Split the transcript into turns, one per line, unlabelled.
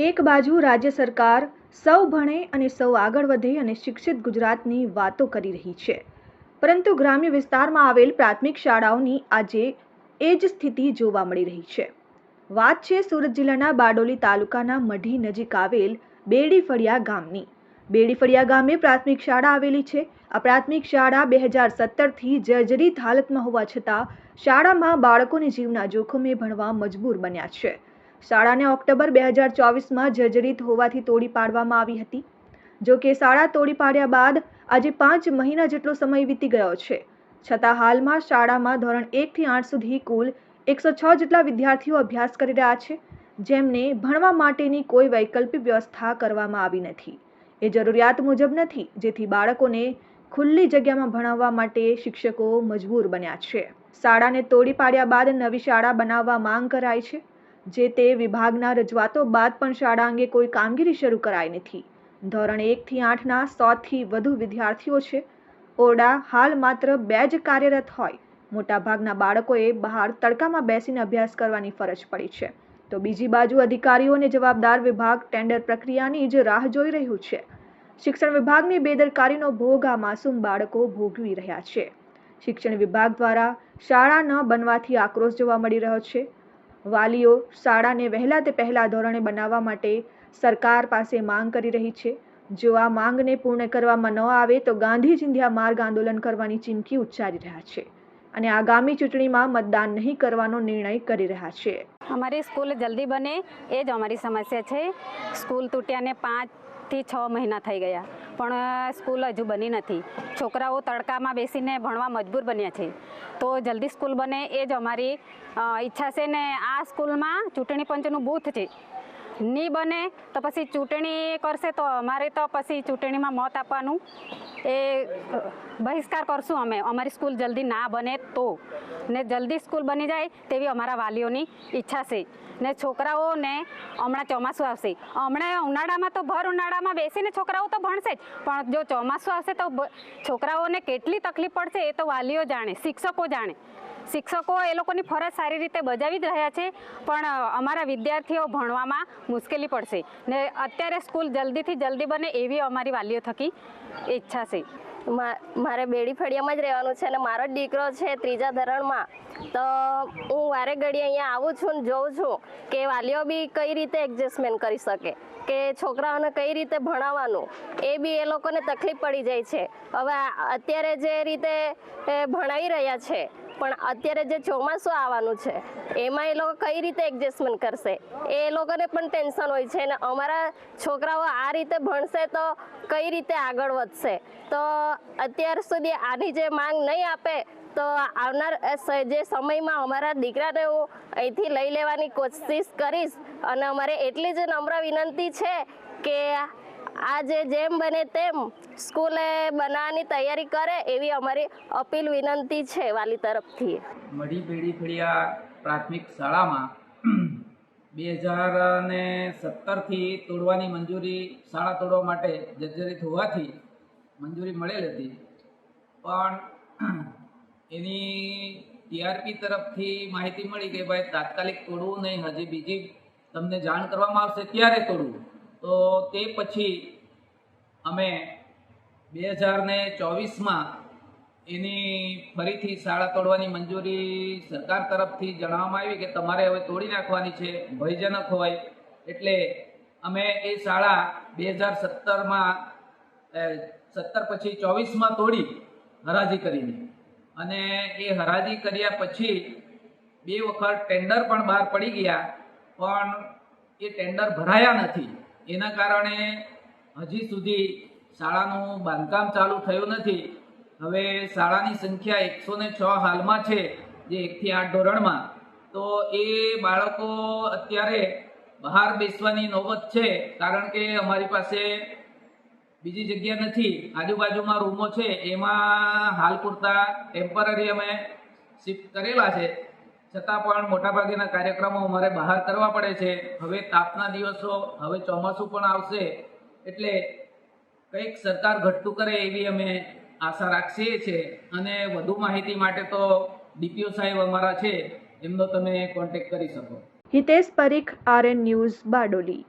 એક બાજુ રાજ્ય સરકાર સૌ ભણે અને સૌ આગળ વધે અને શિક્ષિત ગુજરાતની વાતો કરી રહી છે, પરંતુ ગ્રામ્ય વિસ્તારમાં આવેલ પ્રાથમિક શાળાઓની આજે એ જ સ્થિતિ જોવા મળી રહી છે. વાત છે સુરત જિલ્લાના બારડોલી તાલુકાના મઢી નજીક આવેલ બેડીફળિયા ગામની. બેડીફળિયા ગામે પ્રાથમિક શાળા આવેલી છે. આ પ્રાથમિક શાળા 2017થી જર્જરિત હાલતમાં હોવા છતાં શાળામાં બાળકોને જીવના જોખમે ભણવા મજબૂર બન્યા છે. શાળાને ઓક્ટોબર 2024માં જર્જરિત હોવાથી તોડી પાડવામાં આવી હતી. જો કે શાળા તોડી પાડ્યા બાદ આજે 5 મહિના જેટલો સમય વીતી ગયો છે, છતાં હાલમાં શાળામાં ધોરણ 1 થી 8 સુધી કુલ 106 જેટલા વિદ્યાર્થીઓ અભ્યાસ કરી રહ્યા છે, જેમને ભણવા માટેની કોઈ વૈકલ્પિક વ્યવસ્થા કરવામાં આવી નથી. એ જરૂરિયાત મુજબ નથી, જેથી બાળકોને ખુલ્લી જગ્યામાં ભણાવવા માટે શિક્ષકો મજબૂર બન્યા છે. શાળાને તોડી પાડ્યા બાદ નવી શાળા બનાવવા માંગ કરાઈ છે. જે તે વિભાગના રજૂઆતો બાદ પણ શાળા અંગે કોઈ કામગીરી શરૂ કરાઈ નથી. ધોરણ 1 થી 8ના 100થી વધુ વિદ્યાર્થીઓ છે. ઓરડા હાલ માત્ર 2 જ કાર્યરત હોય. મોટાભાગના બાળકોએ બહાર તડકામાં બેસીને અભ્યાસ કરવાની ફરજ પડી છે, તો બીજી બાજુ અધિકારીઓ અને જવાબદાર વિભાગ ટેન્ડર પ્રક્રિયાની જ રાહ જોઈ રહ્યું છે. શિક્ષણ વિભાગની બેદરકારીનો ભોગ આ માસૂમ બાળકો ભોગવી રહ્યા છે. શિક્ષણ વિભાગ દ્વારા શાળા ન બનવાથી આક્રોશ જોવા મળી રહ્યો છે. વાલીઓ શાળાને વહેલા તે પહેલા ધોરણે બનાવવા માટે સરકાર પાસે માંગ કરી રહી છે. જો આ માંગને પૂર્ણ કરવામાં ન આવે તો ગાંધી ચિંધ્યા માર્ગ આંદોલન કરવાની ચીમકી ઉચ્ચારી રહ્યા છે અને આગામી ચૂંટણીમાં મતદાન નહીં કરવાનો નિર્ણય કરી રહ્યા છે.
અમારી સ્કૂલ જલ્દી બને એ જ અમારી સમસ્યા છે. સ્કૂલ તૂટ્યાને 5 થી 6 મહિના થઈ ગયા, પણ સ્કૂલ હજુ બની નથી. છોકરાઓ તડકામાં બેસીને ભણવા મજબૂર બન્યા છે, તો જલ્દી સ્કૂલ બને એ જ અમારી ઈચ્છા છે. ને આ સ્કૂલમાં ચૂંટણી પંચનું બૂથ છે, નહીં બને તો પછી ચૂંટણી કરશે તો અમારે તો પછી ચૂંટણીમાં મત આપવાનું એ બહિષ્કાર કરશું અમે. અમારી સ્કૂલ જલ્દી ના બને તો, ને જલ્દી સ્કૂલ બની જાય તેવી અમારા વાલીઓની ઈચ્છા છે. ને છોકરાઓને હમણાં ચોમાસું આવશે, હમણાં ઉનાળામાં તો ભર ઉનાળામાં બેસીને છોકરાઓ તો ભણશે જ, પણ જો ચોમાસું આવશે તો છોકરાઓને કેટલી તકલીફ પડશે એ તો વાલીઓ જાણે, શિક્ષકો જાણે. શિક્ષકો એ લોકોની ફરજ સારી રીતે બજાવી જ રહ્યા છે, પણ અમારા વિદ્યાર્થીઓ ભણવામાં મુશ્કેલી પડશે. ને અત્યારે સ્કૂલ જલ્દીથી જલ્દી બને એવી અમારી વાલીઓ થકી ઈચ્છા છે.
મારે બેડીફળિયામાં જ રહેવાનું છે અને મારો જ દીકરો છે 3જા ધોરણમાં. તો હું વારે ઘડી અહીંયા આવું છું ને જોઉં છું કે વાલીઓ બી કઈ રીતે એડજસ્ટમેન્ટ કરી શકે, કે છોકરાઓને કઈ રીતે ભણાવવાનું એ બી એ લોકોને તકલીફ પડી જાય છે. હવે અત્યારે જે રીતે ભણાવી રહ્યા છે, પણ અત્યારે જે ચોમાસું આવવાનું છે એમાં એ લોકો કઈ રીતે એડજસ્ટમેન્ટ કરશે એ લોકોને પણ ટેન્શન હોય છે. અને અમારા છોકરાઓ આ રીતે ભણશે તો કઈ રીતે આગળ વધશે. તો અત્યાર સુધી આની જે માંગ નહીં આપે તો આવનાર જે સમયમાં અમારા દીકરાને હું અહીંથી લઈ લેવાની કોશિશ કરીશ. અને અમારે એટલી જ નમ્ર વિનંતી છે કે આજે જેમ બને તેમ સ્કૂલે બનાવવાની તૈયારી કરે એવી અમારી અપીલ વિનંતી છે વાલી તરફથી.
મઢી બેડીફળિયા પ્રાથમિક શાળામાં 2017થી તોડવાની મંજૂરી, શાળા તોડવા માટે જર્જરિત હોવાથી મંજૂરી મળેલ હતી, પણ એની ટીઆરપી તરફથી માહિતી મળી કે ભાઈ તાત્કાલિક તોડવું નહીં, હજી બીજી તમને જાણ કરવામાં આવશે ત્યારે તોડવું. તો તે પછી અમે 2024માં એની ફરીથી શાળા તોડવાની મંજૂરી સરકાર તરફથી જણાવવામાં આવી કે તમારે હવે તોડી નાખવાની છે, ભયજનક હોય. એટલે અમે એ શાળા 2017 પછી 24માં તોડી હરાજી કરીને, અને એ હરાજી કર્યા પછી 2 વખત ટેન્ડર પણ બહાર પડી ગયા, પણ એ ટેન્ડર ભરાયા નથી. એના કારણે હજી સુધી શાળાનું બાંધકામ ચાલુ થયું નથી. હવે શાળાની સંખ્યા 106 હાલમાં છે, જે 1 થી 8 ધોરણમાં. તો એ બાળકો અત્યારે બહાર બેસવાની નોબત છે, કારણ કે અમારી પાસે બીજી જગ્યા નથી. આજુબાજુમાં રૂમો છે, એમાં હાલ પૂરતા ટેમ્પરરી અમે શિફ્ટ કરેલા છે, છતાં પણ મોટાભાગના કાર્યક્રમો અમારે બહાર કરવા પડે છે. હવે તાપના દિવસો, હવે ચોમાસું પણ આવશે, એટલે કંઈક સરકાર ઘટતું કરે એવી અમે આશા રાખીએ છીએ. અને વધુ માહિતી માટે તો ડીપીઓ સાહેબ અમારા છે, એમનો તમે કોન્ટેક્ટ કરી શકો.
Hitesh Parikh, RN news, Bardoli.